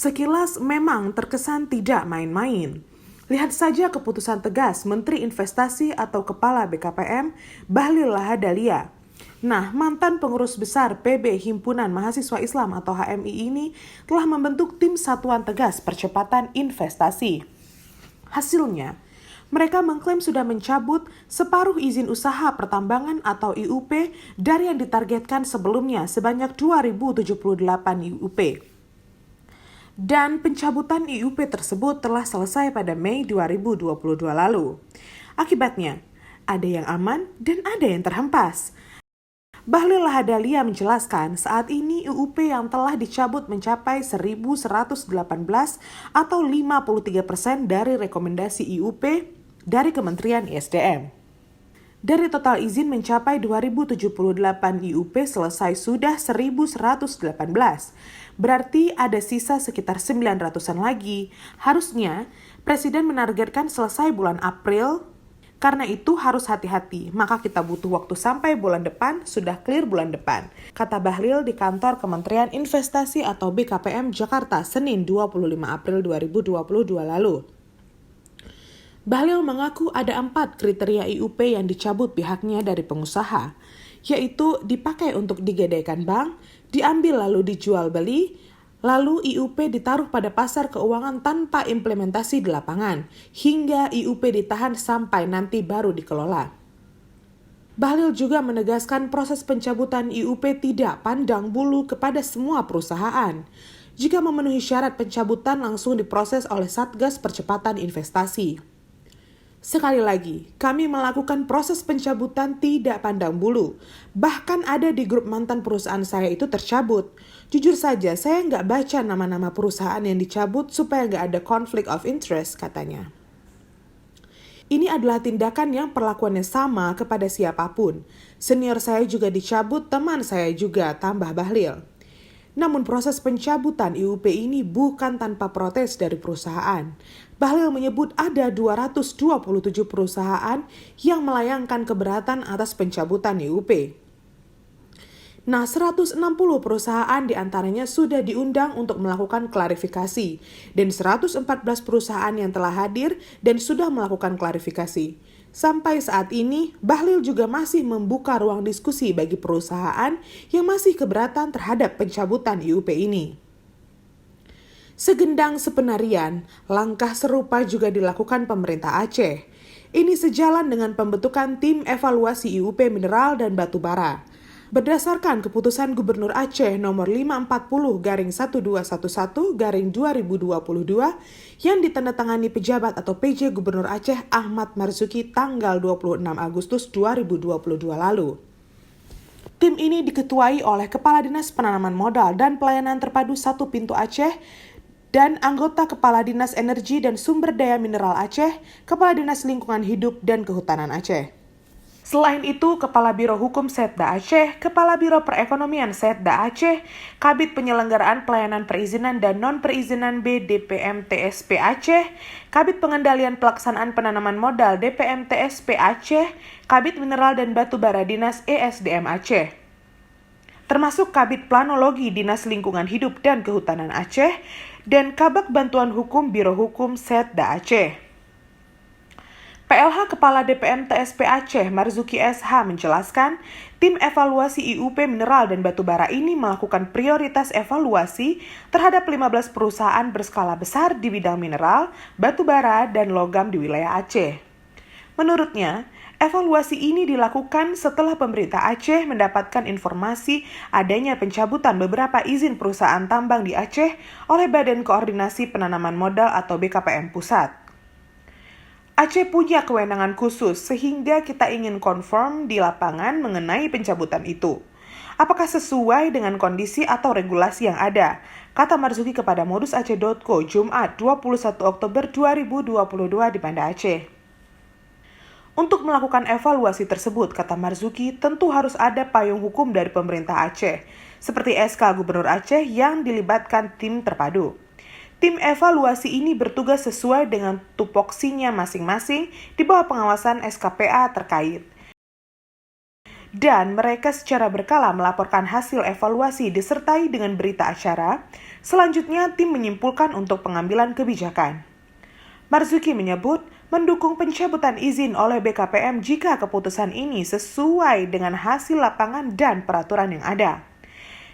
Sekilas memang terkesan tidak main-main. Lihat saja keputusan tegas Menteri Investasi atau Kepala BKPM, Bahlil Lahadalia. Nah, mantan pengurus besar PB Himpunan Mahasiswa Islam atau HMI ini telah membentuk tim Satuan Tegas Percepatan Investasi. Hasilnya, mereka mengklaim sudah mencabut separuh izin usaha pertambangan atau IUP dari yang ditargetkan sebelumnya sebanyak 2.078 IUP. Dan pencabutan IUP tersebut telah selesai pada Mei 2022 lalu. Akibatnya, ada yang aman dan ada yang terhempas. Bahlil Lahadalia menjelaskan saat ini IUP yang telah dicabut mencapai 1.118 atau 53% dari rekomendasi IUP dari Kementerian ISDM. Dari total izin mencapai 2.078 IUP selesai sudah 1.118. Berarti ada sisa sekitar 900-an lagi. Harusnya Presiden menargetkan selesai bulan April. Karena itu harus hati-hati, maka kita butuh waktu sampai bulan depan, sudah clear bulan depan. Kata Bahlil di kantor Kementerian Investasi atau BKPM Jakarta, Senin 25 April 2022 lalu. Bahlil mengaku ada 4 kriteria IUP yang dicabut pihaknya dari pengusaha, yaitu dipakai untuk digadaikan bank, diambil lalu dijual beli, lalu IUP ditaruh pada pasar keuangan tanpa implementasi di lapangan, hingga IUP ditahan sampai nanti baru dikelola. Bahlil juga menegaskan proses pencabutan IUP tidak pandang bulu kepada semua perusahaan. Jika memenuhi syarat pencabutan langsung diproses oleh Satgas Percepatan Investasi. Sekali lagi, kami melakukan proses pencabutan tidak pandang bulu. Bahkan ada di grup mantan perusahaan saya itu tercabut. Jujur saja, saya nggak baca nama-nama perusahaan yang dicabut supaya nggak ada conflict of interest, katanya. Ini adalah tindakan yang perlakuannya sama kepada siapapun. Senior saya juga dicabut, teman saya juga, tambah Bahlil. Namun proses pencabutan IUP ini bukan tanpa protes dari perusahaan. Bahlil menyebut ada 227 perusahaan yang melayangkan keberatan atas pencabutan IUP. Nah, 160 perusahaan diantaranya sudah diundang untuk melakukan klarifikasi, dan 114 perusahaan yang telah hadir dan sudah melakukan klarifikasi. Sampai saat ini, Bahlil juga masih membuka ruang diskusi bagi perusahaan yang masih keberatan terhadap pencabutan IUP ini. Segendang sepenarian, langkah serupa juga dilakukan pemerintah Aceh. Ini sejalan dengan pembentukan tim evaluasi IUP mineral dan batu bara. Berdasarkan keputusan Gubernur Aceh nomor 540-1211-2022 yang ditandatangani pejabat atau PJ Gubernur Aceh Ahmad Marzuki tanggal 26 Agustus 2022 lalu. Tim ini diketuai oleh Kepala Dinas Penanaman Modal dan Pelayanan Terpadu 1 Pintu Aceh dan anggota Kepala Dinas Energi dan Sumber Daya Mineral Aceh, Kepala Dinas Lingkungan Hidup dan Kehutanan Aceh. Selain itu, Kepala Biro Hukum Setda Aceh, Kepala Biro Perekonomian Setda Aceh, Kabid Penyelenggaraan Pelayanan Perizinan dan Non-Perizinan BDPM TSP Aceh, Kabid Pengendalian Pelaksanaan Penanaman Modal DPM TSP Aceh, Kabid Mineral dan Batu Bara Dinas ESDM Aceh, termasuk Kabid Planologi Dinas Lingkungan Hidup dan Kehutanan Aceh, dan Kabak Bantuan Hukum Biro Hukum Setda Aceh. PLH Kepala DPM TSP Aceh Marzuki SH menjelaskan, tim evaluasi IUP mineral dan batu bara ini melakukan prioritas evaluasi terhadap 15 perusahaan berskala besar di bidang mineral, batu bara, dan logam di wilayah Aceh. Menurutnya, evaluasi ini dilakukan setelah pemerintah Aceh mendapatkan informasi adanya pencabutan beberapa izin perusahaan tambang di Aceh oleh Badan Koordinasi Penanaman Modal atau BKPM Pusat. Aceh punya kewenangan khusus sehingga kita ingin confirm di lapangan mengenai pencabutan itu. Apakah sesuai dengan kondisi atau regulasi yang ada? Kata Marzuki kepada modusaceh.co Jumat 21 Oktober 2022 di Banda Aceh. Untuk melakukan evaluasi tersebut, kata Marzuki, tentu harus ada payung hukum dari pemerintah Aceh, seperti SK Gubernur Aceh yang dilibatkan tim terpadu. Tim evaluasi ini bertugas sesuai dengan tupoksinya masing-masing di bawah pengawasan SKPA terkait. dan mereka secara berkala melaporkan hasil evaluasi disertai dengan berita acara. Selanjutnya, tim menyimpulkan untuk pengambilan kebijakan. Marzuki menyebut mendukung pencabutan izin oleh BKPM jika keputusan ini sesuai dengan hasil lapangan dan peraturan yang ada.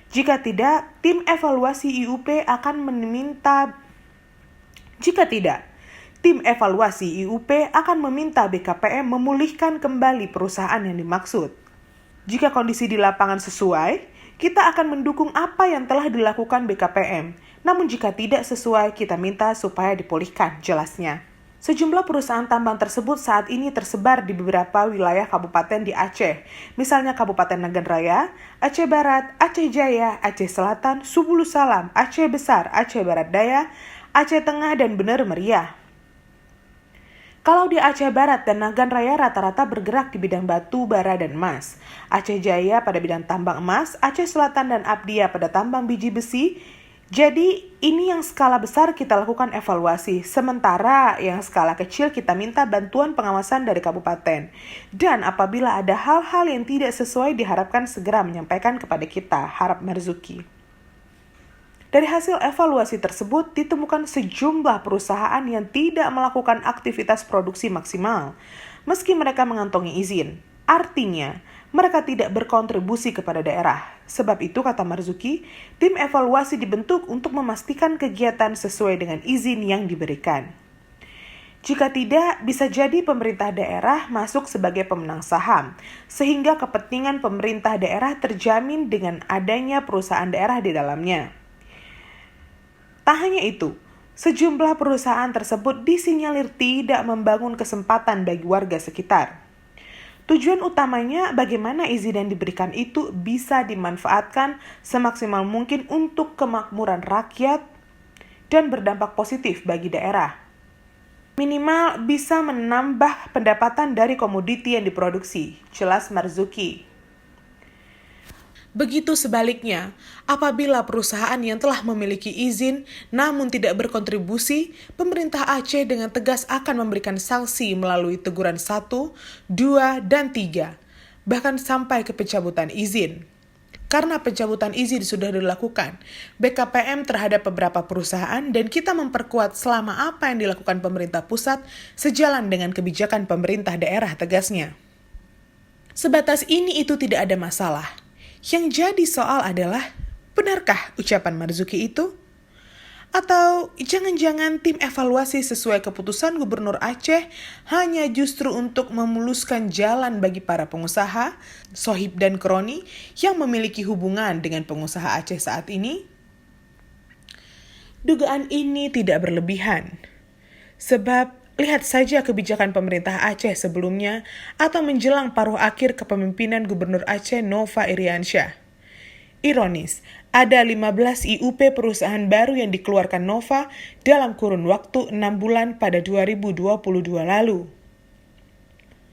Jika tidak, tim evaluasi IUP akan meminta BKPM memulihkan kembali perusahaan yang dimaksud. Jika kondisi di lapangan sesuai, kita akan mendukung apa yang telah dilakukan BKPM. Namun jika tidak sesuai, kita minta supaya dipulihkan, jelasnya. Sejumlah perusahaan tambang tersebut saat ini tersebar di beberapa wilayah kabupaten di Aceh, misalnya Kabupaten Nagan Raya, Aceh Barat, Aceh Jaya, Aceh Selatan, Subulu Salam, Aceh Besar, Aceh Barat Daya, Aceh Tengah, dan Bener Meriah. Kalau di Aceh Barat dan Nagan Raya rata-rata bergerak di bidang batu, bara, dan emas. Aceh Jaya pada bidang tambang emas, Aceh Selatan dan Abdia pada tambang biji besi. Jadi ini yang skala besar kita lakukan evaluasi, sementara yang skala kecil kita minta bantuan pengawasan dari kabupaten. Dan apabila ada hal-hal yang tidak sesuai diharapkan segera menyampaikan kepada kita, harap Marzuki. Dari hasil evaluasi tersebut ditemukan sejumlah perusahaan yang tidak melakukan aktivitas produksi maksimal, meski mereka mengantongi izin. Artinya, mereka tidak berkontribusi kepada daerah. Sebab itu, kata Marzuki, tim evaluasi dibentuk untuk memastikan kegiatan sesuai dengan izin yang diberikan. Jika tidak, bisa jadi pemerintah daerah masuk sebagai pemenang saham, sehingga kepentingan pemerintah daerah terjamin dengan adanya perusahaan daerah di dalamnya. Tak hanya itu, sejumlah perusahaan tersebut disinyalir tidak membangun kesempatan bagi warga sekitar. Tujuan utamanya bagaimana izin yang diberikan itu bisa dimanfaatkan semaksimal mungkin untuk kemakmuran rakyat dan berdampak positif bagi daerah. Minimal bisa menambah pendapatan dari komoditi yang diproduksi, jelas Marzuki. Begitu sebaliknya, apabila perusahaan yang telah memiliki izin namun tidak berkontribusi, pemerintah Aceh dengan tegas akan memberikan sanksi melalui teguran 1, 2, dan 3, bahkan sampai ke pencabutan izin. Karena pencabutan izin sudah dilakukan BKPM terhadap beberapa perusahaan dan kita memperkuat selama apa yang dilakukan pemerintah pusat sejalan dengan kebijakan pemerintah daerah, tegasnya. Sebatas ini itu tidak ada masalah. Yang jadi soal adalah, benarkah ucapan Marzuki itu? Atau jangan-jangan tim evaluasi sesuai keputusan Gubernur Aceh hanya justru untuk memuluskan jalan bagi para pengusaha, sohib dan kroni yang memiliki hubungan dengan pengusaha Aceh saat ini? Dugaan ini tidak berlebihan. Sebab lihat saja kebijakan pemerintah Aceh sebelumnya atau menjelang paruh akhir kepemimpinan Gubernur Aceh Nova Iriansyah. Ironis, ada 15 IUP perusahaan baru yang dikeluarkan Nova dalam kurun waktu 6 bulan pada 2022 lalu.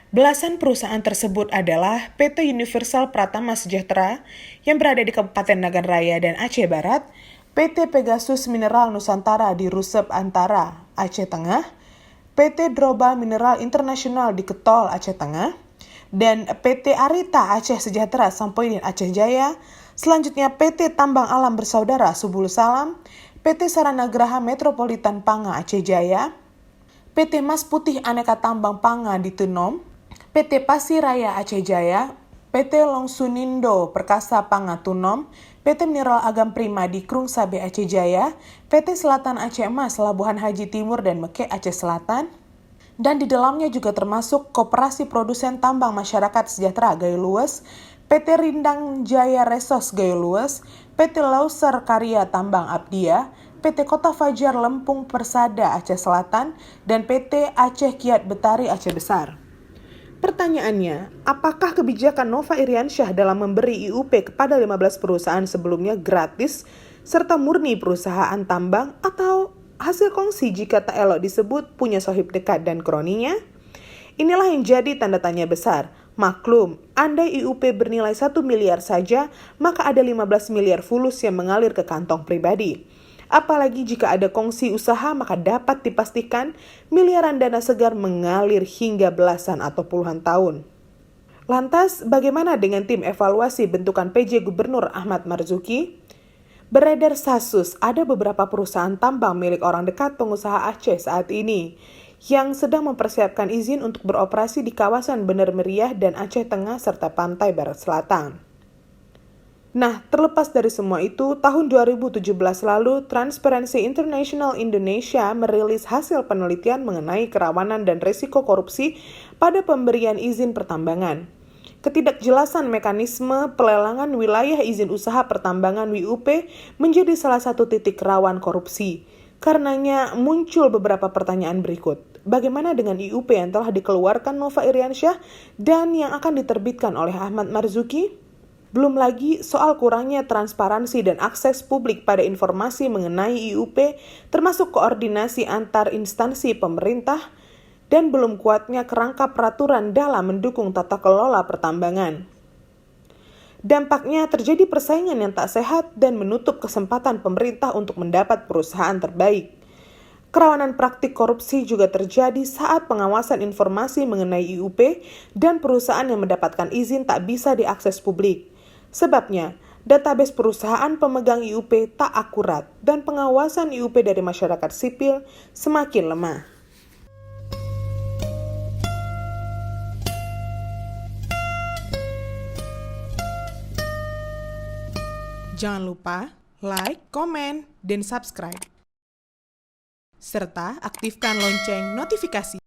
Belasan perusahaan tersebut adalah PT Universal Pratama Sejahtera yang berada di Kabupaten Nagan Raya dan Aceh Barat, PT Pegasus Mineral Nusantara di Rusep Antara, Aceh Tengah, PT Droba Mineral Internasional di Ketol, Aceh Tengah, dan PT Arita Aceh Sejahtera Sampoidin Aceh Jaya, selanjutnya PT Tambang Alam Bersaudara Subulu Salam, PT Sarana Graha Metropolitan Panga Aceh Jaya, PT Mas Putih Aneka Tambang Panga di Tunom, PT Pasir Raya Aceh Jaya, PT Longsunindo Perkasa Panga Tunom, PT Mineral Agam Prima di Krung Sabe Aceh Jaya, PT Selatan Aceh Emas Labuhan Haji Timur dan Mekeh Aceh Selatan, dan di dalamnya juga termasuk Koperasi Produsen Tambang Masyarakat Sejahtera Gayo Lues, PT Rindang Jaya Resos Gayo Lues, PT Lauser Karya Tambang Abdia, PT Kota Fajar Lempung Persada Aceh Selatan, dan PT Aceh Kiat Betari Aceh Besar. Pertanyaannya, apakah kebijakan Nova Iriansyah dalam memberi IUP kepada 15 perusahaan sebelumnya gratis serta murni perusahaan tambang atau hasil kongsi jika tak elok disebut punya sohib dekat dan kroninya? Inilah yang jadi tanda tanya besar. Maklum, andai IUP bernilai 1 miliar saja, maka ada 15 miliar fulus yang mengalir ke kantong pribadi. Apalagi jika ada kongsi usaha, maka dapat dipastikan miliaran dana segar mengalir hingga belasan atau puluhan tahun. Lantas, bagaimana dengan tim evaluasi bentukan PJ Gubernur Ahmad Marzuki? Beredar kasus ada beberapa perusahaan tambang milik orang dekat pengusaha Aceh saat ini yang sedang mempersiapkan izin untuk beroperasi di kawasan Bener Meriah dan Aceh Tengah serta Pantai Barat Selatan. Nah, terlepas dari semua itu, tahun 2017 lalu, Transparency International Indonesia merilis hasil penelitian mengenai kerawanan dan risiko korupsi pada pemberian izin pertambangan. Ketidakjelasan mekanisme pelelangan wilayah izin usaha pertambangan WUP menjadi salah satu titik rawan korupsi. Karenanya muncul beberapa pertanyaan berikut. Bagaimana dengan IUP yang telah dikeluarkan Nova Iriansyah dan yang akan diterbitkan oleh Ahmad Marzuki? Belum lagi soal kurangnya transparansi dan akses publik pada informasi mengenai IUP, termasuk koordinasi antar instansi pemerintah, dan belum kuatnya kerangka peraturan dalam mendukung tata kelola pertambangan. Dampaknya terjadi persaingan yang tak sehat dan menutup kesempatan pemerintah untuk mendapat perusahaan terbaik. Kerawanan praktik korupsi juga terjadi saat pengawasan informasi mengenai IUP dan perusahaan yang mendapatkan izin tak bisa diakses publik. Sebabnya, database perusahaan pemegang IUP tak akurat dan pengawasan IUP dari masyarakat sipil semakin lemah. Jangan lupa like, komen, dan subscribe. Serta aktifkan lonceng notifikasi.